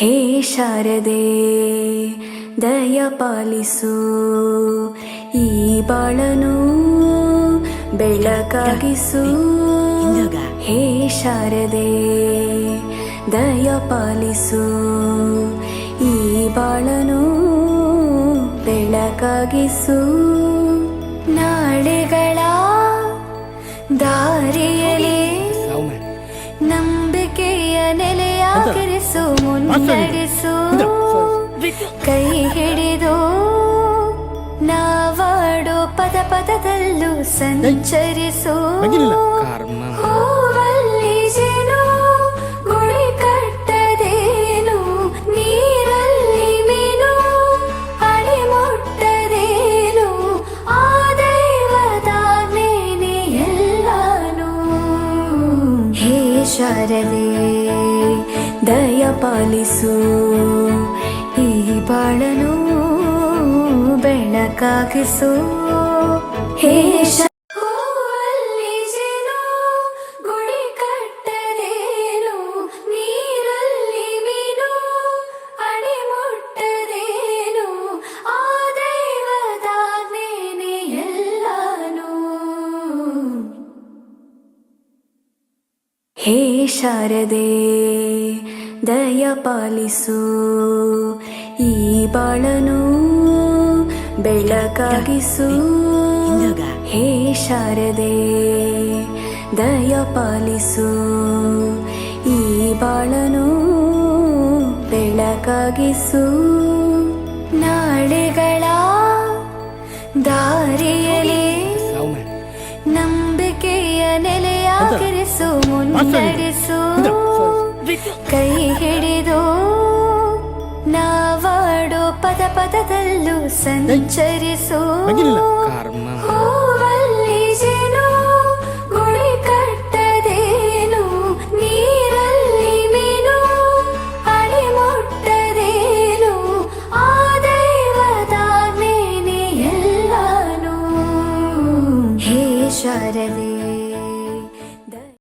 ಹೇ ಶಾರದೆ ದಯ ಪಾಲಿಸು, ಈ ಬಾಳನು ಬೆಳಕಾಗಿಸು. ಹೇ ಶಾರದೆ ದಯ ಪಾಲಿಸು, ಈ ಬಾಳನು ಬೆಳಕಾಗಿಸು. ನಾಳೆಗಳ ದಾರಿಯಲ್ಲಿ ನಂಬಿಕೆಯ ನೆಲೆಯಾಗಿರಿಸು, ಮುನ್ನಡೆಸು. ಕೈ ಹಿಡಿದು ನಾವಾಡೋ ಪದ ಪದದಲ್ಲೂ ಸಂಚರಿಸು. ಹೂವಲ್ಲಿ ಜೇನು ಗುಳಿ ಕಟ್ಟದೇನು, ನೀರಲ್ಲಿ ಮೀನು ಅಡಿ ಮುಟ್ಟದೇನು, ಆ ದೈವದಾಜ್ಞೆನೇ ಎಲ್ಲಾನು. ಹೇ ಶಾರದೆ ದಯ ಪಾಲಿಸು, ಈ ಬಾಳನು ಬೆಳಕಾಗಿಸು. ಹೇ ಹೂವಲ್ಲಿ ಜೇನು ಗುಡಿ ಕಟ್ಟದೇನು, ನೀರಲ್ಲಿ ಮೀನು ಅಡಿ ಮುಟ್ಟದೇನು, ಆ ದೈವದಾಜ್ಞೆನೇ ಎಲ್ಲಾನು. ಹೇ ಶಾರದೆ ದಯ ಪಾಲಿಸು, ಈ ಬಾಳನು ಬೆಳಕಾಗಿಸು. ಹೇ ಶಾರದೆ ದಯ ಪಾಲಿಸು, ಈ ಬಾಳನು ಬೆಳಕಾಗಿಸು. ನಾಳೆಗಳ ದಾರಿಯಲ್ಲಿ ನಂಬಿಕೆಯ ನೆಲೆಯಾಗಿರಿಸು, ಮುನ್ನಡೆಸು. ಕೈ ಹಿಡಿದು ನಾವಾಡೋ ಪದ ಪದದಲ್ಲೂ ಸಂಚರಿಸು.